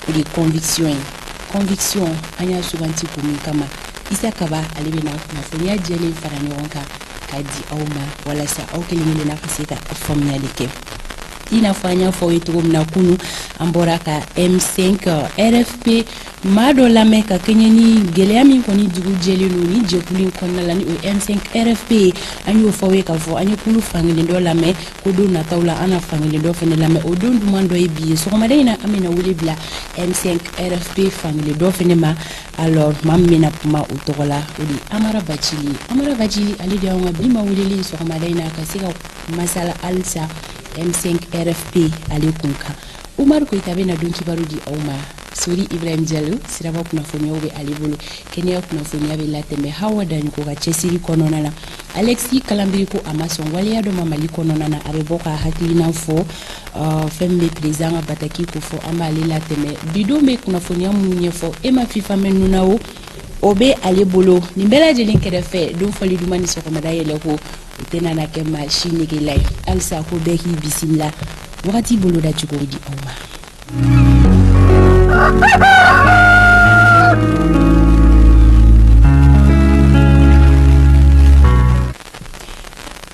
o de conviction conviction an y'a suganti ko min kama Isa Kaba ale bɛna kunnafoniya jɛlen fara ɲɔgɔn kan k'a di aw ma walasa aw kelen-kelen na ka se ka faamuyali kɛ i n'a fɔ an y'a fɔ aw ye cogo min na kunu an bɔra ka M5 RFP maa dɔ lamɛn ka kɛɲɛ ni gɛlɛya min kɔni dugu jɛlen don ni jɛkulu in kɔnɔna la ni o M5 RFP an y'o fɔ aw ye k'a fɔ an ye kulu fankelen dɔ lamɛn ko don nataw la an na fankelen dɔ fɛnɛ lamɛn o don duman dɔ ye bi ye sɔgɔmada in na an bɛna wele bila M5 RFP fankelen dɔ fɛnɛ ma alors maa min bɛna kuma o tɔgɔ la o de Amara Bacili ale de y'anw ka bi ma weleli sɔgɔmada in na ka se ka masala halisa M5 RFP ale kun kan Umar Koita bɛna don kibaru di aw ma Sori Ibrahim Diallo siraba kunnafoniyaw bɛ ale bolo kɛnɛya kunnafoniya bɛ latɛmɛ Hawa Daɲuko ka cɛsiri kɔnɔna na Alexis Kalambiri ko a ma sɔn waleya dɔ ma Mali kɔnɔna na a bɛ bɔ ka hakilina fɔ fɛn min bɛ président ka bataki ko fɔ an b'ale latɛmɛ bidon bɛ kunnafoniya minnu ɲɛfɔ e ma fifa mɛn nun na o bɛ ale bolo nin bɛɛ lajɛlen kɛrɛfɛ don fɔli duman ni sɔgɔmada yɛlɛ ko o tɛna na kɛ maa si negela ye halisa ko bɛɛ k'i bisimila wagati bolo da cogo di aw ma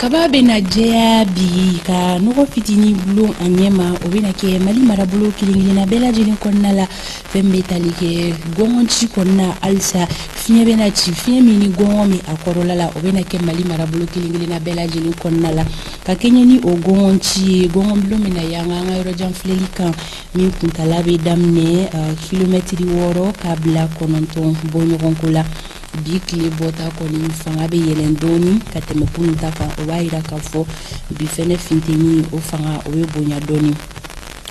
Kaba bena jɛya bi ka nɔgɔ fitini bulon a ɲɛma o bena kɛ Mali marabolo kelen-kelenna bɛɛ lajɛlen kɔnɔna la fɛn bɛ tali kɛ gɔngɔnci kɔnɔna halisa fiɲɛ bena ci fiɲɛ min ni gɔngɔn min a kɔrɔla la o bena kɛ Mali marabolo kelen-kelenna bɛɛ lajɛlen kɔnɔna la ka kɛɲɛ ni o gɔngɔnci ye gɔngɔn bulon bena yanga an ka yɔrɔjan filɛli kan min kuntala bɛ daminɛ kilomɛtiri 6 k'a bila 9 bɔɲɔgɔnko la bi tile bɔta kɔni fanga bɛ yɛlɛn dɔɔni ka tɛmɛ kunun ta kan o b'a yira k'a fɔ bi fɛnɛ funteni o fanga o bɛ bonya dɔɔni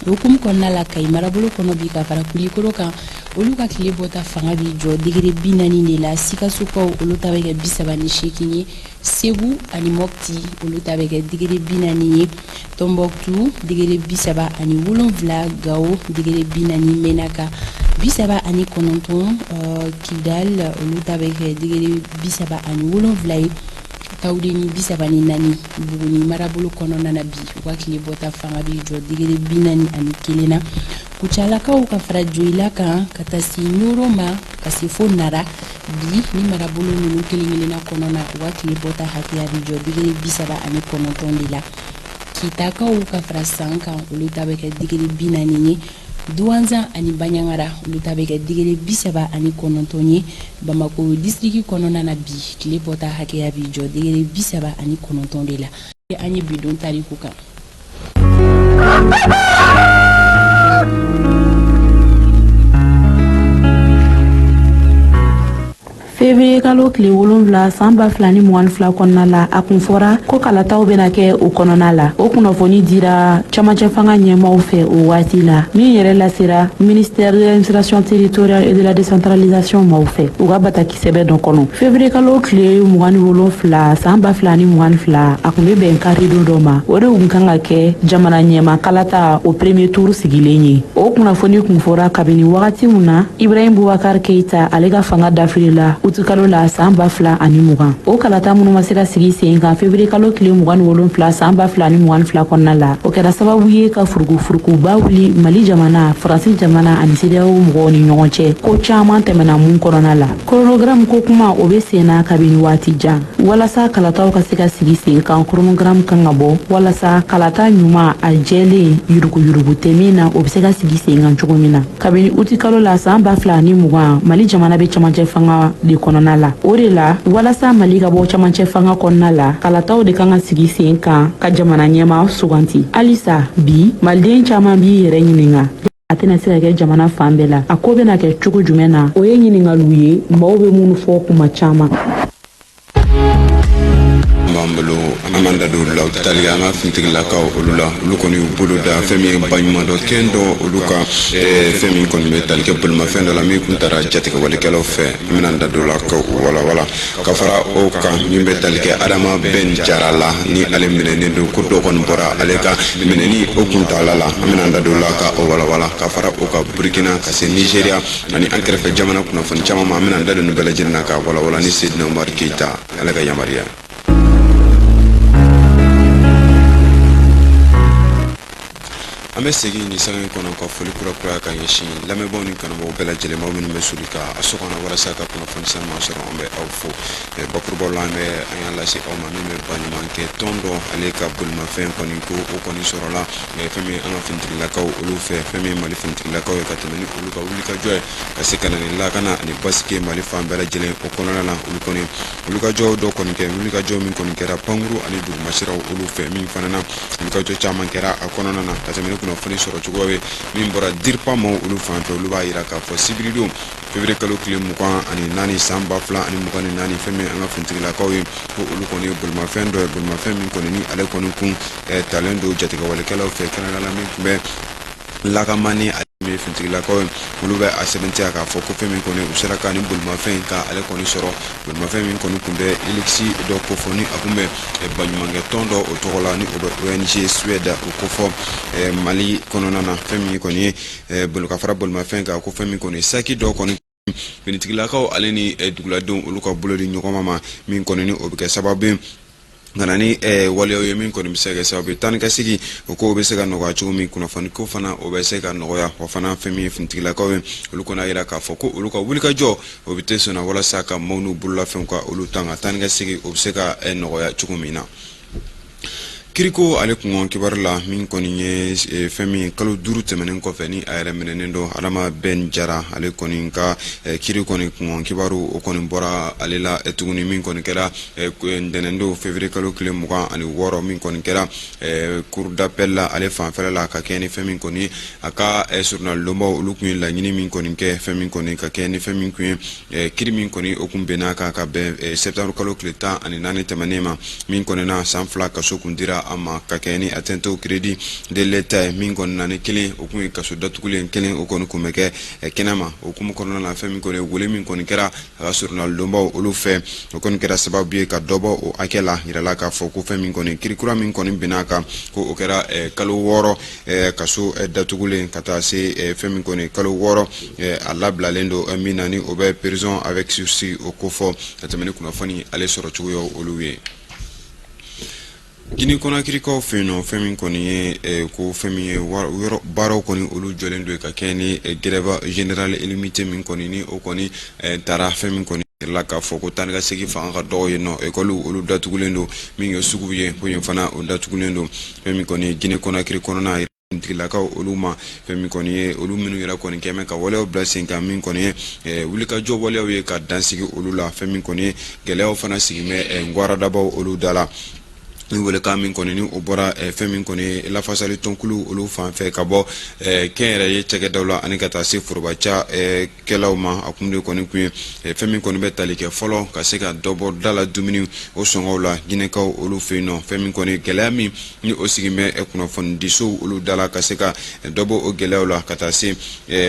hukumu kɔnɔna la Kayi marabolo kɔnɔ bi ka fara Kulikoro kan olu ka tile bɔta fanga bɛ jɔ degere 40 de la Sikasokaw olu ta bɛ kɛ 38 ye Segu ani Mopti olu ta bɛ kɛ degere 40 ye Tombouctou degere 37 Gao degere 40 Menaka 39 Kidal olu ta bɛ kɛ degere 37 ye Tawudeni 34 Buguni marabolo kɔnɔna na bi u ka tile bɔta fanga bɛ jɔ degere 41 na Kucalakaw ka fara Joyila kan ka taa se Nyoro ma ka se fo Nara bi ni marabolo ninnu kelen-kelenna kɔnɔna u ka tile bɔta hakɛya bɛ jɔ degere 39 de la Kitakaw ka fara San kan olu ta bɛ kɛ degere 40 ye Douanza ani Banyangara olu ta bɛ kɛ degere 39 ye Bamako district kɔnɔna na bi tile bɔta hakɛya bɛ jɔ degere 39 de la an ye bidon tariku kan Février kalo tile 7 san 2022 kɔnɔna la a kun fɔra ko kalataw bena kɛ o kɔnɔna la o kunnafoni dira camancɛ fanga ɲɛmaaw fɛ o waati la min yɛrɛ lasera ministère de l'administration territoriale et de la décentralisation maaw fɛ u ka bataki sɛbɛ dɔ kɔnɔ février kalo tile 27 san 2022 a kun bɛ bɛn karidon dɔ ma o de kun kan ka kɛ jamana ɲɛma kalata o premier tour sigilen ye o kunnafoni kun fɔra kabini wagati mun na Ibrahim Boubacar Keita ale ka fanga dafirila utikalo la san 2020 o kalata minnu ma se ka sigi sen kan février kalo tile 27 san 2022 kɔnɔna la o kɛra sababu ye ka furukufurukuba wuli Mali jamana Faransi jamana ani CEDEAO mɔgɔw ni ɲɔgɔn cɛ ko caman tɛmɛna mun kɔnɔna la chronogramme ko kuma o bɛ sen na kabini waati jan walasa kalataw ka se ka sigi sen kan chronogramme kan ka bɔ walasa kalata ɲuman a jɛlen yuruguyurugu tɛ min na o bɛ se ka sigi sen kan cogo min na kabini utikalo la san 2020 Mali jamana bɛ camancɛ fanga de kɔnɔna la o de la walasa Mali ka bɔ camancɛ fanga kɔnɔna la kalataw de kan ka sigi sen kan ka jamana ɲɛma suganti halisa bi maliden caman b'i yɛrɛ ɲininka a tɛna se ka kɛ jamana fan bɛɛ la a ko bɛna kɛ cogo jumɛn na o ye ɲininkaliw ye maaw bɛ minnu fɔ kuma caman bolo amanda do la tali an ka fintigilakaw olu la olu kɔni y'u bolo da fɛn min ye baɲuman dɔ kɛn dɔ olu ka fɛn min kɔni bɛ tali kɛ bolimafɛn dɔ la min kun taara jatigɛwalikɛlaw fɛ n bɛna n da don la ka walawala ka fara o kan min bɛ tali kɛ Adama Ben Jara la ni ale minɛnen don ko dɔ kɔni bɔra ale ka minɛni o kuntala la an bɛna n da don la ka o walawala ka fara o ka Burkina ka se Nigeria ani an kɛrɛfɛ jamana kunnafoni caman ma an bɛna n da don nin bɛɛ lajɛlen na ka walawala ni Seydina Umar Keita ale ka yamaruya. ame segi ni sangen kono ko foli kura kura ka yeshi lame boni kono bo bela jele mo min be sulika asokona wala saka kono fon san ma soro ombe au fo bakuru bolame an la se o ma min be bani manke tondo aleka bulma fen koni ko o koni soro la femi an fintri la ka ulu fe femi mali fintri la ka ka tamani ulu ka wuli ka joy ka sekana ni la kana ni baske mali fam bela jele o kono la ulu koni ulu ka jo do koni ke ulu ka jo min koni kera panguru ani du masira ulu fe min fanana ulu ka jo chama kera akono na ka tamani no fani soro chugowe min bora dirpa mo ulu fanto ulu ba ira ka fo sibrido fevre kalo kile mukan ani nani samba fla ani mukan ni nani femi anga fintigila kawe ko ulu koni bulma fendo bulma femi koni ni ale koni kun talendo jatiga wale kala fe kana la min be la kamani me fintigila kawe ulu be a 70 aka fo ko femi koni usara ka ni bulma fen ka ale koni soro bulma femi koni kunde elixi do ko foni akumbe banyumange tondo o togola ni ONG Sweden o ko fo Mali kono nana femi koni buluka fara bulma fen ka ko femi koni saki do koni binitigila kaw aleni dugula don ulu ka bulodi nyokoma ma min koni ni obike sababu ganani waliyo yemin ko misega sababu tan ka sigi ko be sega no ga chumi kuna fani ko fana o be sega no ya o fana femi fintigila ko ulu ko na ira ka foko ulu ka wuli ka jo o biteso na wala saka monu bulla fen ko ulu tanga tan ka sigi o sega no ya chumi na kiriko ale kungon kibarla min koni ye femi kalo duru temenen ko feni ayre menendo adama ben jara ale koni ka kiriko ni kungon kibaru o koni bora ale la etuguni min koni kera ndenendo fevrier kalo kile muga ani woro min koni kera cour d'appel la ale fan fela la ka keni femi koni aka journal lombo ulukun la nyini min koni ke femi koni ka keni femi kun kiri min koni okumbena ka be septembre kalo kile ta ani nani temanema min koni na sanfla ka sokundira ama kakeni atento credit de l'État min kon nani kelen o kun kaso datugulen kelen o kon kumeke kenama o kum kono na fami ko le wole min kon kera ka journal lomba olu fe o kon kera sababu ka dobo o akela irala ka fo ko fami kon kirikura min kon binaka ko o kera kalo woro kaso datugulen kata se fami kon kalo woro alla blalendo minani o be prison avec sursis o ko fo tatamene kuna fani ale soro chuyo oluwe Gini kona kiriko feno femi koni ye ko femi baro koni olu jolendo ka keni grève générale illimité min koni ni o koni tara femi koni la ka foko tan ga segi fa ga do ye no ekolu olu datugulendo min yo sugu ye ko yen fana o datugulendo femi koni gini kona kiriko na ntigilaka oluma femi koni ye olu minu yera koni keme ka wale o blessing ka min koni wuli ka jo wale o ye ka dansigi olu la femi koni geleo fana sigi me ngwara daba olu dala ni wele ka min koni ni o bora femi koni la fasali tonkulu olu fan fe ka bo kenre ye cheke dawla ani kata se furbacha kelawma akumde koni ku femi koni betali ke folo ka se ka dobo dala dumini o songola gineka olu fe no femi koni gelami ni o sigime e kuno fon diso olu dala ka se ka dobo o gelawla kata se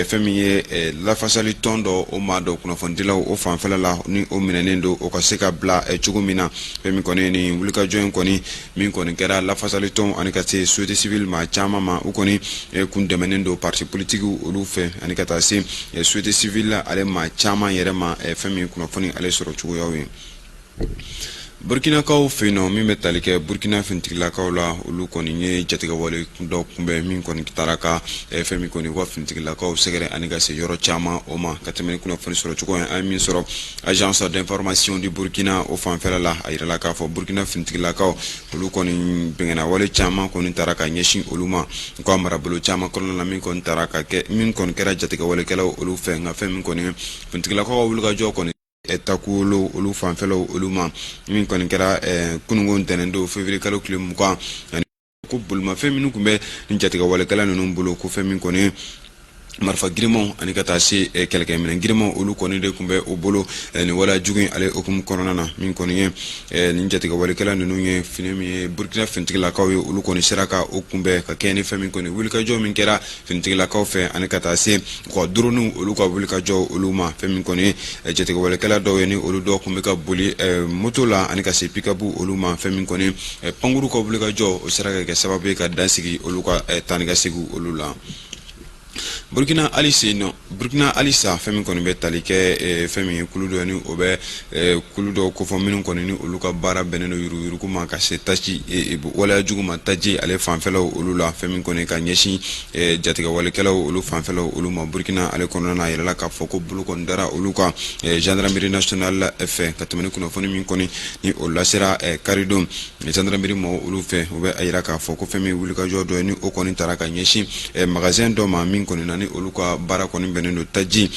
femi ye la fasali tondo o mado kuno fon dilaw o fan fela la ni o minenendo o ka se ka bla chugumina femi koni ni wulika join koni min koni kera la fasali ton ani ka se société civile ma chama ma u koni kun demenendo parti politique olu fe ani ka ta se société civile ale ma chama yere ma femi kuno foni ale soro chugo yawe Burkina kaw feno mi metalike Burkina fintigla kawla ulu koni nye jatiga wale do kumbe min koni kitaraka femi koni wa fintigla kaw segere aniga se yoro chama oma katemeni kuna foni soro chuko en min soro agence d'information du Burkina o fanfela la ayira ka fo Burkina fintigla kaw ulu koni bengena wale chama koni taraka nyeshin uluma ko amara bulu chama kono la min koni taraka ke min koni kera jatiga wale kala ulu fe nga femi koni fintigla kaw ulu ga jo koni etakulo olu fanfelo oluma min koni kera kunungon tenendo février kalo kile muka ko bulma feminu kumbe njatiga wale kala nunu bulo ko femin koni marfa grimo ani kata si kelke min grimo olu koni de kumbe o bolo ni wala jugin ale okum corona na min koni ye ni jatiga wale kala nunu ye finemi Burkina fintigla kaw olu koni seraka o kumbe ka keni femin koni wulka jo min kera fintigla kaw fe ani kata si ko durunu olu ka wulka jo olu ma femin koni jatiga wale kala do ni olu do kumbe ka buli moto la ani ka se pikabu olu ma femin koni panguru ko wulka jo o seraka ke sababu ka dansigi olu ka taniga sigu olu la Burkina Alisa femi koni be talike femi kuludo ni obe kuludo ko fo minun koni ni oluka bara beneno yuru kuma ka se tachi wala juguma taji ale fanfelo olula femi koni ka nyeshi jatiga wale kala olu fanfelo olu ma Burkina ale kono na yela ka fo ko bulu kon dara oluka gendarmerie nationale fe katamani kuno foni min koni ni olasera karidom gendarmerie mo olu fe obe ayira ka fo ko femi wulika jodo ni o koni taraka nyeshi magasin do ma min koni ni oluka bara koni benendo taji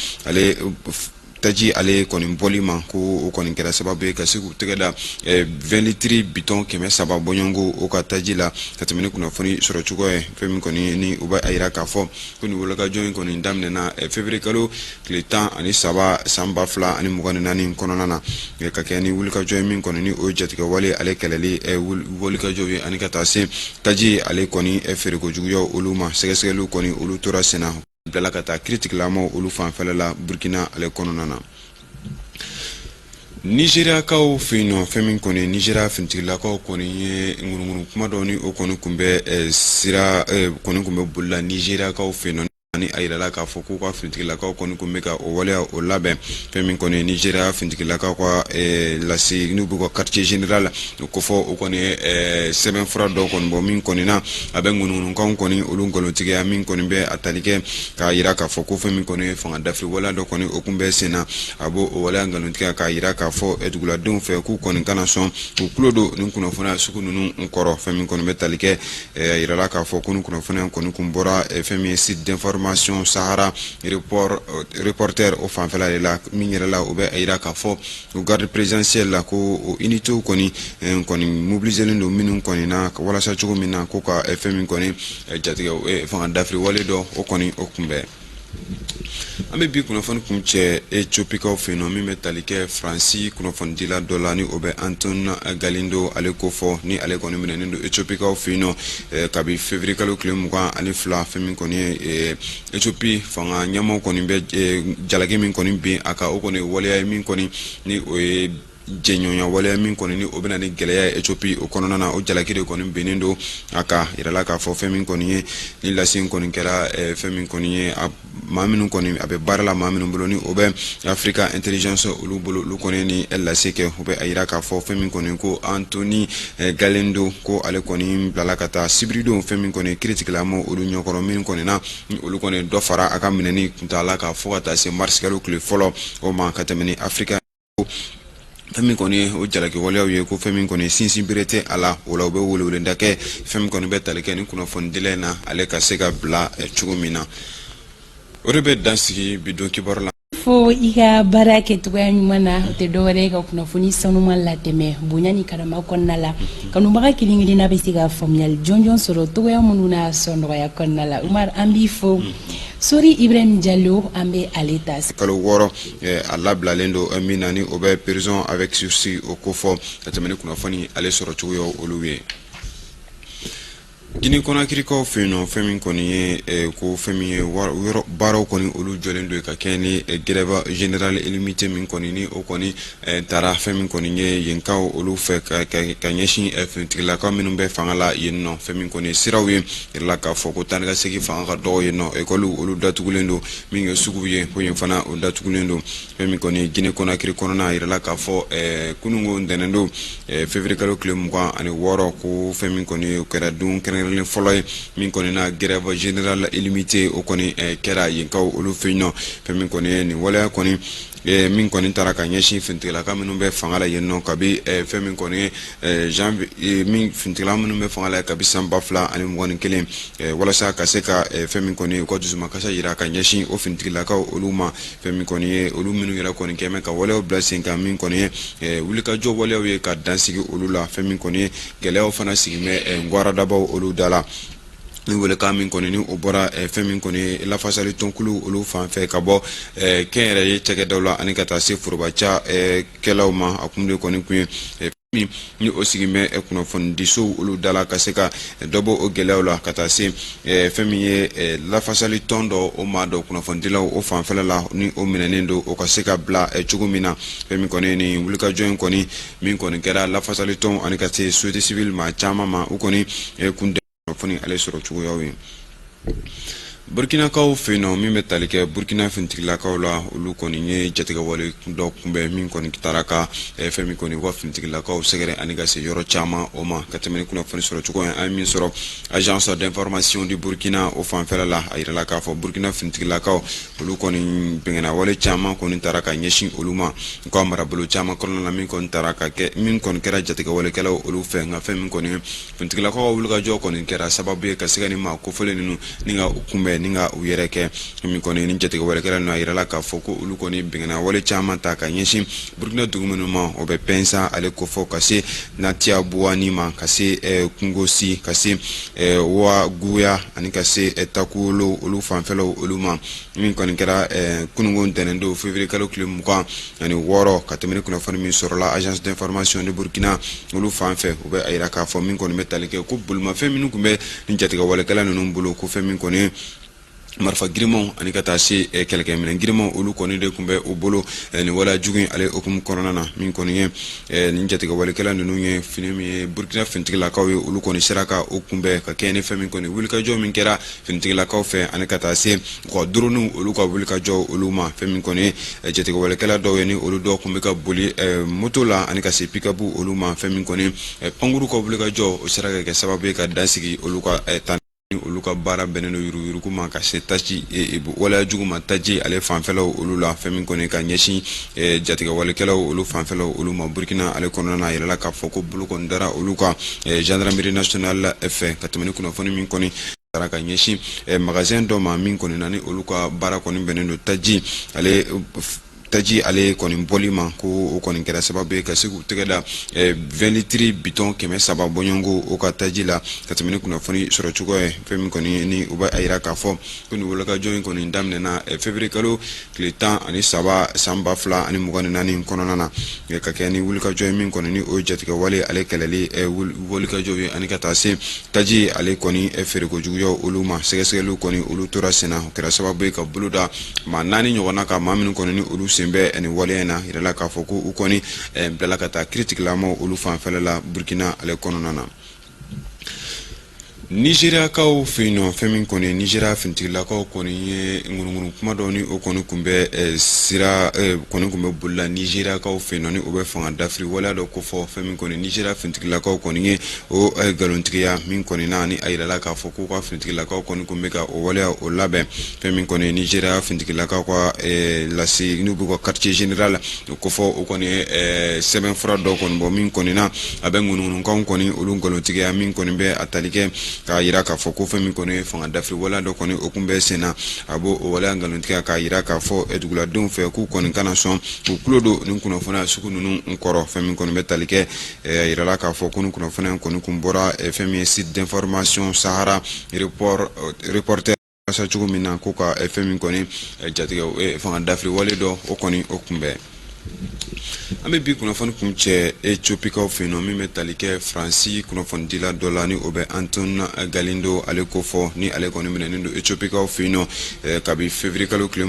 ale koni bolima ko koni kera sababu ka siku tegeda 20 litri biton keme sababu nyongo o ka taji la tatamene kuna foni soro chugo femi koni ni uba ayira ka fo koni woloka join koni ndamne na février kalo kletan ani saba samba fla ani mugane nani kono nana ka keni wulika join min koni ni o jatika wale ale keleli wulika join ani katase taji ale koni fere ko jugo uluma segeselu koni ulu tora sena bela kata critique la mo olu fanfele la Burkina ale kononana Nigeria kaw fino femin koni Nigeria fintigla kaw koni ngurunguru kuma doni o koni kumbe sira koni kumbe bulla Nigeria kaw fino ani ayira ka fo ko ka fintigla kaw koni kumbe ka o wala o labe femin koni Nigeria fintigla kaw kwa la si nu bu ko quartier général ko fo o koni seben fra do kon bo min koni na abe ngunu kan koni olu ngolo tige min koni be atalike ka ayira ka fo ko femin koni fo ngadafi wala do koni o kumbe sena abo o wala ngalo tige ka ayira ka fo edugula dum fe ku koni kana son ku klodo nun kuno fona suku nunu nkoro femin koni be talike ayira ka fo kunu kuno fona koni kumbora femi site d'information Sahara reporter au fanfela la minira la obe ayira ka fo garde présidentielle la ko unité koni mobiliser ndo minun koni na wala sa chugo mina ko ka fm koni jatiga fa d'Afrique wale do o koni o kumbe ambe bi kuna fon kumche Ethiopie ka feno mi metalike Franci kuna fon dila dolani obe Anton Galindo ale kofo ni ale koni menendo Ethiopie ka feno kabi février kalo klem kwa ani fla femi koni Ethiopie fanga nyamo koni be jalage min koni bi aka o koni wale min koni ni o jenyonya wale min koni ni obena ni geleya Ethiopie o kono na o jalaki de koni benendo aka irala ka fo femi koni ni lasin koni kera femi koni maminu koni abe barla maminu boloni obe Africa Intelligence ulu bolo lu koni ni ella seke obe ayira ka fo femi koni ko Anthony Galindo ko ale koni blalakata sibrido femi koni critique la mo ulu nyokoro min koni na ulu koni do fara aka mineni kuntala ka fo ata se mars kalo kle folo o ma katameni Africa femi koni o jalaki wale ye ko femi koni sinsibilité ala wala be wole ndake femi koni be talike ni kuno fondile na ale ka sega bla chugumina orebe dansigi bidon kibarla fo iga barake tuya nyumana te dore ka kuna funi sanu mala teme bunyani karama konnala kanu baga kilingili na besiga familial jonjon soro tuya mununa sondo ya konnala Umar ambi fo Sori Ibrahim Diallo ambe aletas kalo woro alla blalendo minani obe prison avec sursis au kofo tatamene kuna fani ale soro chuyo oluwe Gini kona kiriko feno femi koni ko femi baro koni olu jolendo ka keni grève générale illimité min koni ni o koni tara femi koni yenka olu fe ka nyeshi fentila ka minun be fangala yenno femi koni sirawi la ka foko tanga segi fanga do yenno e kolu olu datugulendo min suguye ko yen fana o datugulendo femi koni gini kona kiriko na irala ka fo kunungo ndenendo février kalo klem kwa ani woro ko femi koni kera dun len foloy min koni na grève générale illimité o koni kera yenka olu feino femi koni ni wala koni min koni taraka nyeshi fintila ka minun be fangala yenno kabi femi koni janvier min fintila minun be fangala kabi samba fla ani mugoni kelen wala sa ka seka femi koni ko dusuma ka sayira ka nyeshi o fintila ka oluma femi koni olu minun yira koni keme ka wala blessing ka min koni wulika jo wala we ka dansigi olula femi koni geleo fana sigime ngwara dabaw olu dala ni wole kamin koni ni obora femi koni la fasali tonkulu olu fanfe kabo kenre ye cheke dawla ani kata se furubacha kelawma akumde koni ku ni osigime kuno fondiso olu dala kaseka dobo o gelawla kata se femi ye la fasali tondo o mado kuno fondila o fanfela la ni o minenendo o kaseka bla chugumina femi koni ni wulika join koni min koni kera la fasali ton ani kata société civile ma chama ma o koni kunde foni ale soro chugo yawi Burkinakaw fe no min bɛ tali kɛ Burkina finitigilakaw la olu kɔni ye jatigɛwale dɔ kunbɛn min kɔni taara ka fɛn min kɔni wa finitigilakaw sɛgɛrɛ ani ka se yɔrɔ caman o ma ka tɛmɛ ni kunnafoni sɔrɔ cogo an min sɔrɔ agence d'information du Burkina o fanfɛla la a yirala k'a fɔ Burkina finitigilakaw olu kɔni bɛngɛnnawale caman kɔni taara ka ɲɛsin olu ma ka marabolo caman kɔnɔna la min kɔni taara ka kɛ min kɔni kɛra jatigɛwalekɛlaw olu fɛ nka fɛn min kɔni finitigilakaw wulikajɔ kɔni kɛra sababu ye ka se ka ni maa kofɔlen ninnu ni ka kunbɛn ni ka u yɛrɛ kɛ min kɔni ni jatigɛwalekɛla ninnu a yirala k'a fɔ ko olu kɔni bɛngɛnnawale caman ta ka ɲɛsin Burkina dugu minnu ma o bɛ pɛnsa ale kofɔ ka se Natia Buwani ma ka se Kungosi ka se Ouaguya ani ka se Takuolo olu fanfɛlaw olu ma min kɔni kɛra kunungo ntɛnɛndon février kalo tile 26 ka tɛmɛ ni kunnafoni min sɔrɔla agence d'information de Burkina olu fanfɛ u bɛ a yira k'a fɔ min kɔni bɛ tali kɛ ko bolimafɛn minnu tun bɛ ni jatigɛwalekɛla ninnu bolo ko fɛn min kɔni marifa girimanw ani ka taa se kɛlɛkɛminɛn girimanw olu kɔni de tun bɛ u bolo ni waleya jugu in ale hukumu kɔnɔna na min kɔni ye ni jatigɛwalekɛla ninnu ye fini min ye Burkina finitigilakaw ye olu kɔni sera ka o kunbɛn ka kɛ ni fɛn min kɔni wulikajɔ min kɛra finitigilakaw fɛ ani ka taa se u ka drone olu ka wulikajɔ olu ma fɛn min kɔni jatigɛwalekɛla dɔw ye ni olu dɔw tun bɛ ka boli moto la ani ka se pick-up olu ma fɛn min kɔni pankuru ka wulikajɔ o sera ka kɛ sababu ye ka dansigi olu ka tan olu ka baara bɛnnen don yuruguyurugu ma ka se taji waleya jugu ma taji ale fanfɛlaw olu la fɛn min kɔni ka ɲɛsin jatigɛwalekɛlaw olu fanfɛlaw olu ma Burkina ale kɔnɔna na yɛrɛla k'a fɔ ko bolo kɔni dara olu ka gendarmerie nationale fɛ ka tɛmɛ ni kunnafoni min kɔni taara ka ɲɛsin magasin dɔ ma min kɔni na ni olu ka baara kɔni bɛnnen don taji ale kɔni bɔli ma ko o kɔni kɛra sababu ye ka se k'u tɛgɛ da 20 litres biton 300 bɔɲɔngo o ka taji la ka tɛmɛ ni kunnafoni sɔrɔ cogo ye fɛn min kɔni ni u b'a yira k'a fɔ ko nin wulikajɔ in kɔni daminɛna février kalo tile 13 san 2024 kɔnɔna na ka kɛ ni wulikajɔ ye min kɔni ni o jatigɛwale ale kɛlɛli wulikajɔ ye ani ka taa se taji ale kɔni feerekojuguyaw olu ma sɛgɛsɛgɛliw kɔni olu tora senna o kɛra sababu ye ka bolo da maa 4 ɲɔgɔnna ka maa minnu kɔni ni olu bɛ ni waleya in na yirala k'a fɔ ko u kɔni bilala ka taa kiritigilamaw olu fanfɛla la Burkina ale kɔnɔna na Nigériakaw fɛ yen nɔ fɛn min kɔni Nigeria finitigilakaw kɔni ye ŋunuŋunu kuma dɔ ni o kɔni tun bɛ sira kɔni tun bɛ bolila Nigériakaw fɛ yen nɔ ni o bɛ fanga dafiri waleya dɔ kofɔ fɛn min kɔni Nigeria finitigilakaw kɔni ye o nkalontigiya min kɔni na ni a yirala k'a fɔ k'u ka finitigilakaw kɔni tun bɛ ka o waleya o labɛn fɛn min kɔni Nigeria finitigilakaw ka lase n'u b'u ka quartier général o kofɔ o kɔni ye sɛbɛnfura dɔ kɔni bɔ min kɔni na a bɛ ŋunuŋunukanw kɔni olu nkalontigiya min kɔni bɛ a tali kɛ k'a yira k'a fɔ ko fɛn min kɔni ye fanga dafiri waleya dɔ kɔni o kun bɛ senna a b'o o waleya nkalontigiya k'a yira k'a fɔ duguladenw fɛ k'u kɔni kana sɔn k'u tulo don nin kunnafoniya sugu ninnu kɔrɔ fɛn min kɔni bɛ tali kɛ a yirala k'a fɔ ko nin kunnafoniya kɔni kun bɔra fɛn min ye site d'information Sahara reporter wasa cogo min na ko ka fɛn min kɔni jatigɛ fanga dafiri wale dɔ o kɔni o kunbɛn an bɛ bi kunnafoni kun cɛ Etiopikaw fɛ yen nɔ min bɛ tali kɛ Faransi kunnafonidila dɔ la ni o bɛ Anton Galindo ale ko fɔ ni ale kɔni minɛnen don Etiopikaw fɛ yen nɔ kabi février kalo tile